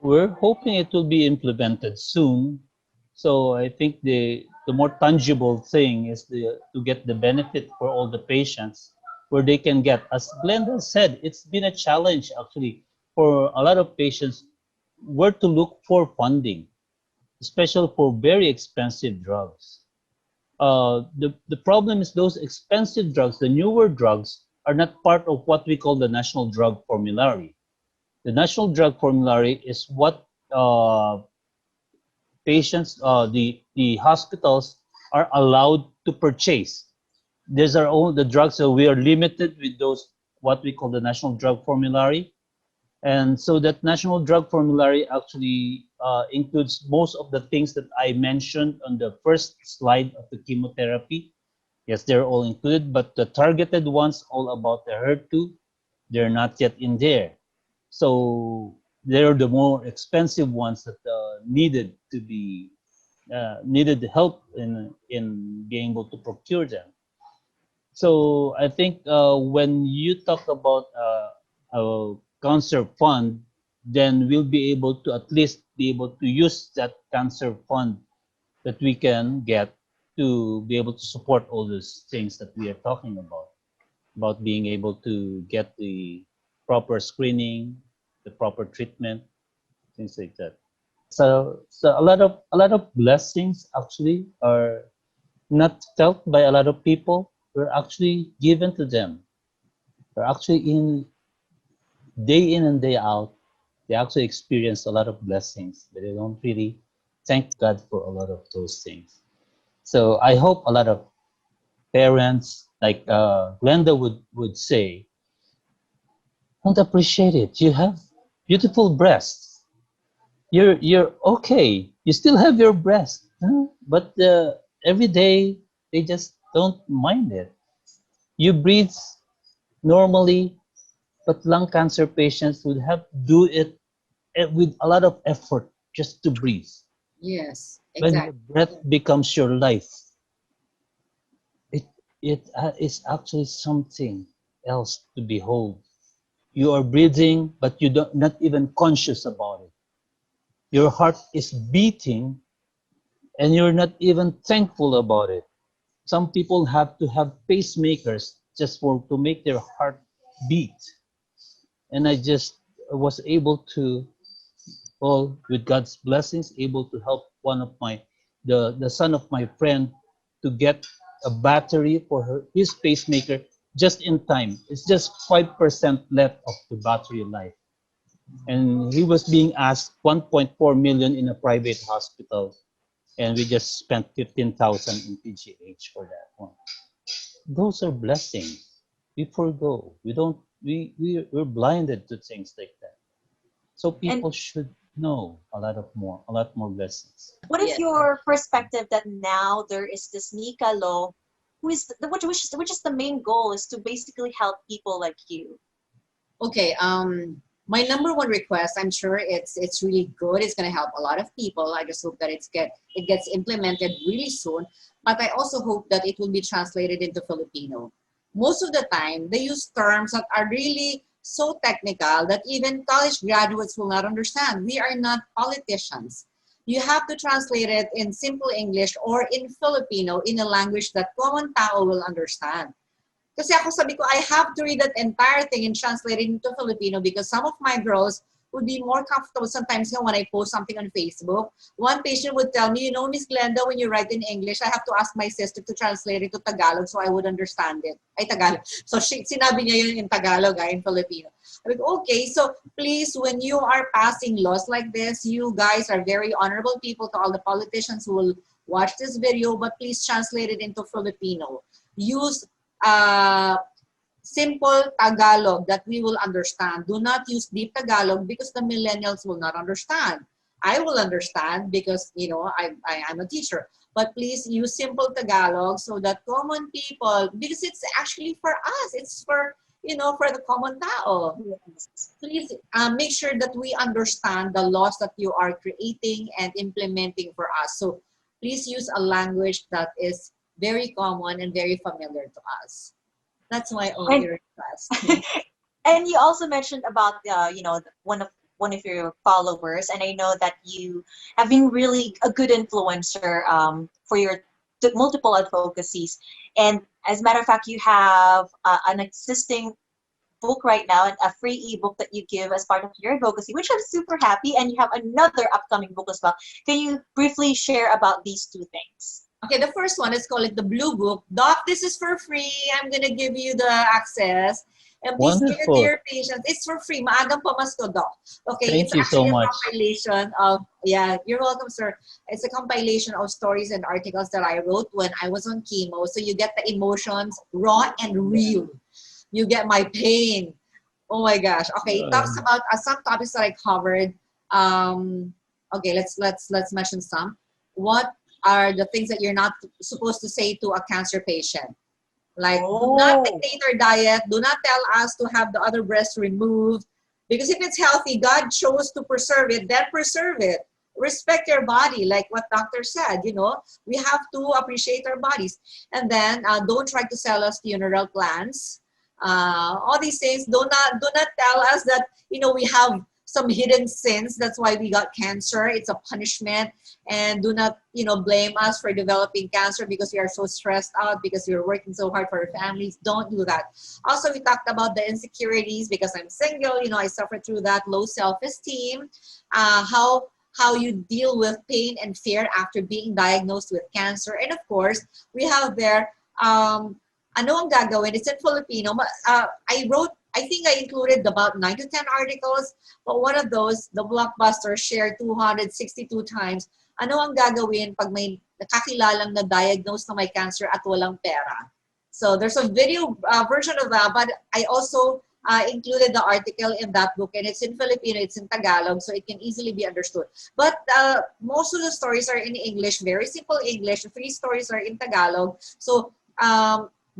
we're hoping it will be implemented soon. So I think the more tangible thing is to get the benefit for all the patients where they can get, as Glenda said, it's been a challenge actually for a lot of patients where to look for funding, especially for very expensive drugs. The problem is those expensive drugs, the newer drugs, are not part of what we call the National Drug Formulary. The National Drug Formulary is what patients, the hospitals are allowed to purchase. These are all the drugs that we are limited with those what we call the National Drug Formulary. And so that National Drug Formulary actually includes most of the things that I mentioned on the first slide of the chemotherapy. Yes, they're all included, but the targeted ones, all about the HER2, they're not yet in there. So they're the more expensive ones that needed to be needed help in being able to procure them. So I think when you talk about a cancer fund, then we'll be able to at least be able to use that cancer fund that we can get to be able to support all those things that we are talking about being able to get the proper screening, the proper treatment, things like that. So a lot of blessings actually are not felt by a lot of people. They're actually given to them. They're actually in and day out. They actually experience a lot of blessings, but they don't really thank God for a lot of those things. So I hope a lot of parents, like Glenda would say, don't appreciate it. You have beautiful breasts. You're okay. You still have your breast, huh? But every day they just don't mind it. You breathe normally, but lung cancer patients would have to do it with a lot of effort just to breathe. Yes, When the exactly. breath becomes your life, it it is actually something else to behold. You are breathing, but you don't not even conscious about it. Your heart is beating, and you're not even thankful about it. Some people have to have pacemakers just for to make their heart beat. And I just was able to, well, with God's blessings, able to help one of my the son of my friend to get a battery for his pacemaker just in time. It's just 5% left of the battery life. And he was being asked 1.4 million in a private hospital, and we just spent 15,000 in PGH for that one. Those are blessings. We forgo. We don't. We're blinded to things like that. So And people should know a lot more blessings. what is Yes. your perspective that now there is this Nika law, which is the main goal is to basically help people like you? Okay. My number one request, I'm sure it's really good. It's gonna help a lot of people. I just hope that it gets implemented really soon. But I also hope that it will be translated into Filipino. Most of the time, they use terms that are really so technical that even college graduates will not understand. We are not politicians. You have to translate it in simple English or in Filipino in a language that common tao will understand. Kasi ako sabi ko, I have to read that entire thing and translate it into Filipino because some of my girls would be more comfortable sometimes when I post something on Facebook. One patient would tell me, Miss Glenda, when you write in English, I have to ask my sister to translate it to Tagalog so I would understand it. Ay, Tagalog. So sinabi niya yun in Tagalog, in Filipino. I mean, okay, so please, when you are passing laws like this, you guys are very honorable people to all the politicians who will watch this video, but please translate it into Filipino. Use simple Tagalog that we will understand. Do not use deep Tagalog because the millennials will not understand. I will understand because, I'm a teacher. But please use simple Tagalog so that common people, because it's actually for us. It's for the common tao. Please make sure that we understand the laws that you are creating and implementing for us. So please use a language that is very common and very familiar to us. That's my only request. And you also mentioned about one of your followers, and I know that you have been really a good influencer for your multiple advocacies. And as a matter of fact, you have an existing book right now and a free ebook that you give as part of your advocacy, which I'm super happy. And you have another upcoming book as well. Can you briefly share about these two things? Okay, the first one is called the Blue Book. Doc, this is for free. I'm gonna give you the access. And please give it to Wonderful. your patients. It's for free. Maagang pamasko, Doc. Okay, Thank it's you so actually a much. compilation of, yeah, you're welcome, sir. It's a compilation of stories and articles that I wrote when I was on chemo. So you get the emotions raw and real. You get my pain. Oh my gosh. Okay, it talks about some topics that I covered. Okay, let's mention some. What are the things that you're not supposed to say to a cancer patient. Like, do not Oh. dictate our diet. Do not tell us to have the other breast removed. Because if it's healthy, God chose to preserve it, then preserve it. Respect your body, like what doctor said, you know, we have to appreciate our bodies. And then don't try to sell us funeral plans. All these things, do not tell us that, you know, we have some hidden sins, that's why we got cancer, it's a punishment. And do not, you know, blame us for developing cancer because we are so stressed out, because we're working so hard for our families. Don't do that. Also, we talked about the insecurities, because I'm single, you know, I suffer through that, low self-esteem, how you deal with pain and fear after being diagnosed with cancer. And of course, we have there, ano ang gagawin? It's in Filipino. I think I included about 9 to 10 articles, but one of those, the Blockbuster, shared 262 times. Ano ang gagawin pag may nakakilalang na diagnosed na may cancer at walang pera? So there's a video version of that, but I also included the article in that book, and it's in Filipino, it's in Tagalog, so it can easily be understood. But most of the stories are in English, very simple English. 3 stories are in Tagalog. So,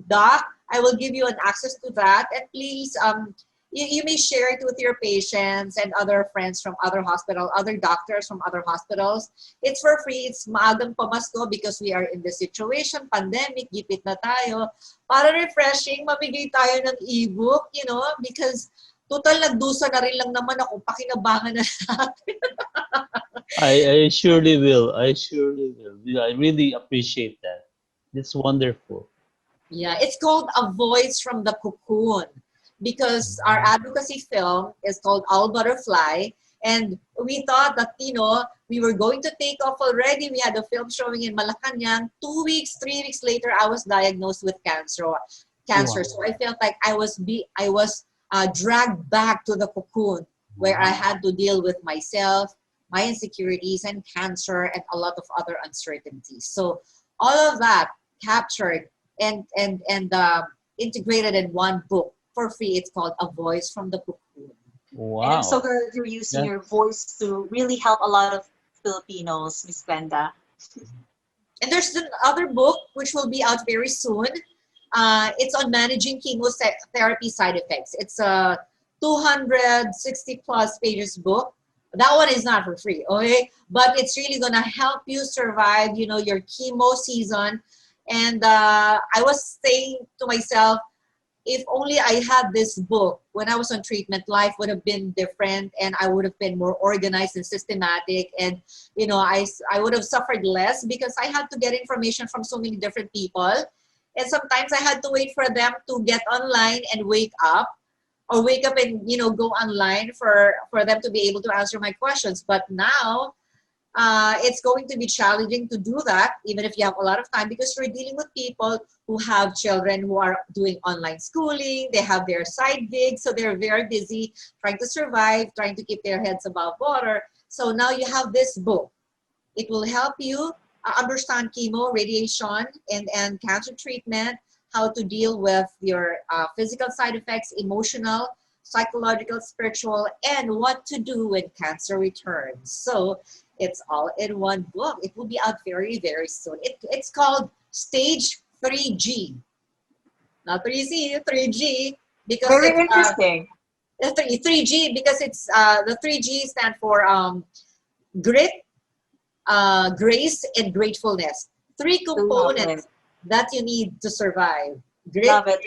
Doc, I will give you an access to that, and please, you may share it with your patients and other friends from other hospitals, other doctors from other hospitals. It's for free. It's maagang pamasko because we are in this situation, pandemic, gipit na tayo. Para refreshing, mabigay tayo ng ebook, you know, because total nagdusa na rin lang naman ako, pakinabangan na natin. I surely will. I surely will. I really appreciate that. It's wonderful. Yeah, it's called A Voice from the Cocoon, because our advocacy film is called All Butterfly, and we thought that, you know, we were going to take off already. We had a film showing in Malacanang. 2 weeks, 3 weeks later, I was diagnosed with cancer. Wow. So I felt like I was dragged back to the cocoon, where I had to deal with myself, my insecurities, and cancer, and a lot of other uncertainties. So all of that captured and integrated in one book for free. It's called A Voice from the Cocoon. Wow. And I'm so glad you're using your voice to really help a lot of Filipinos, Miss Glenda. And there's another book which will be out very soon. It's on managing chemotherapy side effects. It's a 260 plus pages book. That one is not for free, okay? But it's really gonna help you survive, you know, your chemo season. And I was saying to myself, if only I had this book when I was on treatment, life would have been different, and I would have been more organized and systematic. And, you know, I would have suffered less because I had to get information from so many different people. And sometimes I had to wait for them to get online and wake up and, you know, go online for them to be able to answer my questions. But now, it's going to be challenging to do that, even if you have a lot of time, because we're dealing with people who have children who are doing online schooling. They have their side gigs, so they're very busy trying to survive, trying to keep their heads above water. So now you have this book. It will help you understand chemo, radiation, and cancer treatment, how to deal with your physical side effects, emotional, psychological, spiritual, and what to do when cancer returns. So it's all in one book. It will be out very, very soon. It's called Stage 3G. Not 3C, 3G. Because Very it's, interesting. 3G, because it's the 3G stand for grit, grace, and gratefulness. 3 components that you need to survive. Grit, Love it.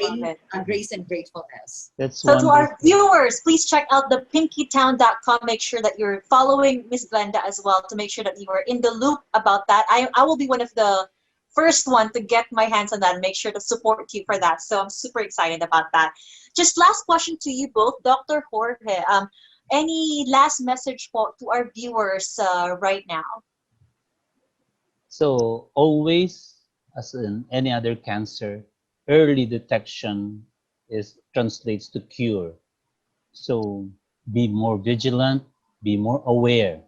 Grace, and gratefulness. That's So to wonderful. our viewers, please check out the pinkytown.com. Make sure that you're following Miss Glenda as well to make sure that you are in the loop about that. I will be one of the first one to get my hands on that and make sure to support you for that. So I'm super excited about that. Just last question to you both, Dr. Jorge. Any last message to our viewers right now? So always, as in any other cancer, early detection translates to cure. So be more vigilant, be more aware.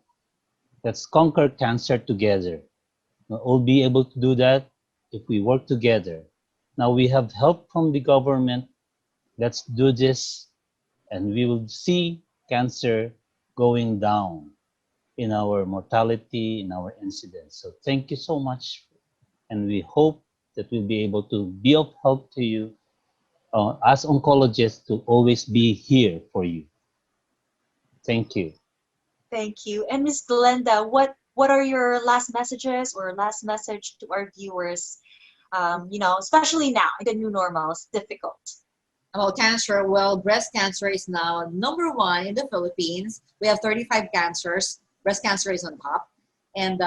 Let's conquer cancer together. We'll be able to do that if we work together. Now we have help from the government. Let's do this, and we will see cancer going down. in our mortality, in our incidence. So thank you so much. And we hope that we'll be able to be of help to you as oncologists to always be here for you. Thank you. Thank you. And Miss Glenda, what are your last messages or last message to our viewers? Especially now in the new normal, it's difficult. About cancer, well, breast cancer is now #1 in the Philippines. We have 35 cancers. Breast cancer is on top. And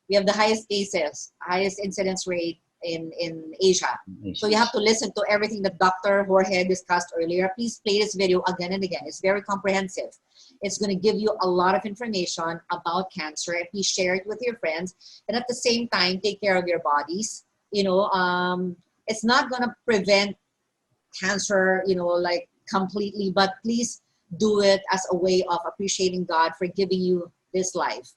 we have the highest cases, highest incidence rate in Asia. So you have to listen to everything that Dr. Jorge discussed earlier. Please play this video again and again. It's very comprehensive. It's going to give you a lot of information about cancer, and please share it with your friends. And at the same time, take care of your bodies. It's not going to prevent cancer, like completely, but please do it as a way of appreciating God for giving you this life.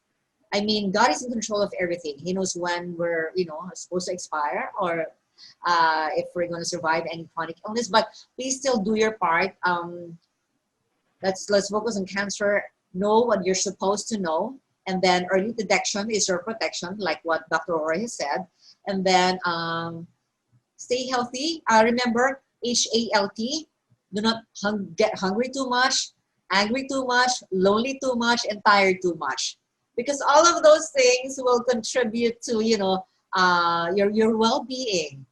I mean, God is in control of everything. He knows when we're, supposed to expire, or if we're going to survive any chronic illness. But please still do your part. Let's focus on cancer. Know what you're supposed to know, and then early detection is your protection, like what Dr. Jorge said. And then stay healthy. Remember, HALT. Do not get hungry too much, angry too much, lonely too much, and tired too much. Because all of those things will contribute to, your well-being.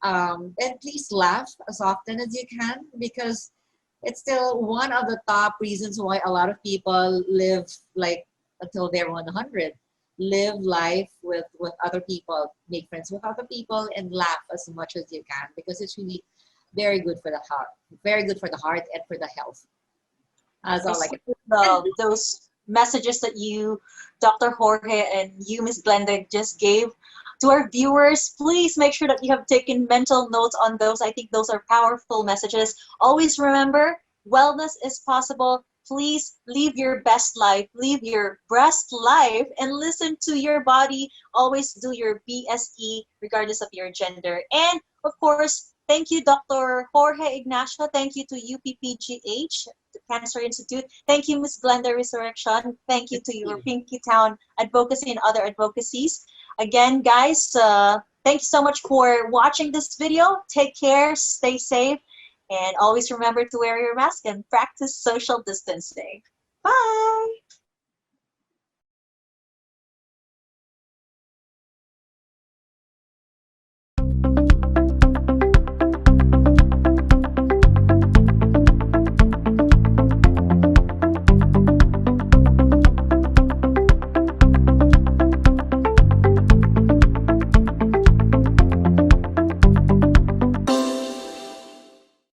And please laugh as often as you can, because it's still one of the top reasons why a lot of people live like until they're 100. Live life with other people, make friends with other people, and laugh as much as you can, because it's really very good for the heart, and for the health. That's all I can love those messages that you, Dr. Jorge, and you, Miss Glenda, just gave to our viewers. Please make sure that you have taken mental notes on those. I think those are powerful messages. Always remember, wellness is possible. Please live your best life, live your best life, and listen to your body. Always do your BSE regardless of your gender. And of course, thank you, Dr. Jorge Ignacio. Thank you to UPPGH, the Cancer Institute. Thank you, Ms. Glenda Resurreccion. Thank you to your Pinky Town Advocacy and other advocacies. Again, guys, thank you so much for watching this video. Take care, stay safe, and always remember to wear your mask and practice social distancing. Bye!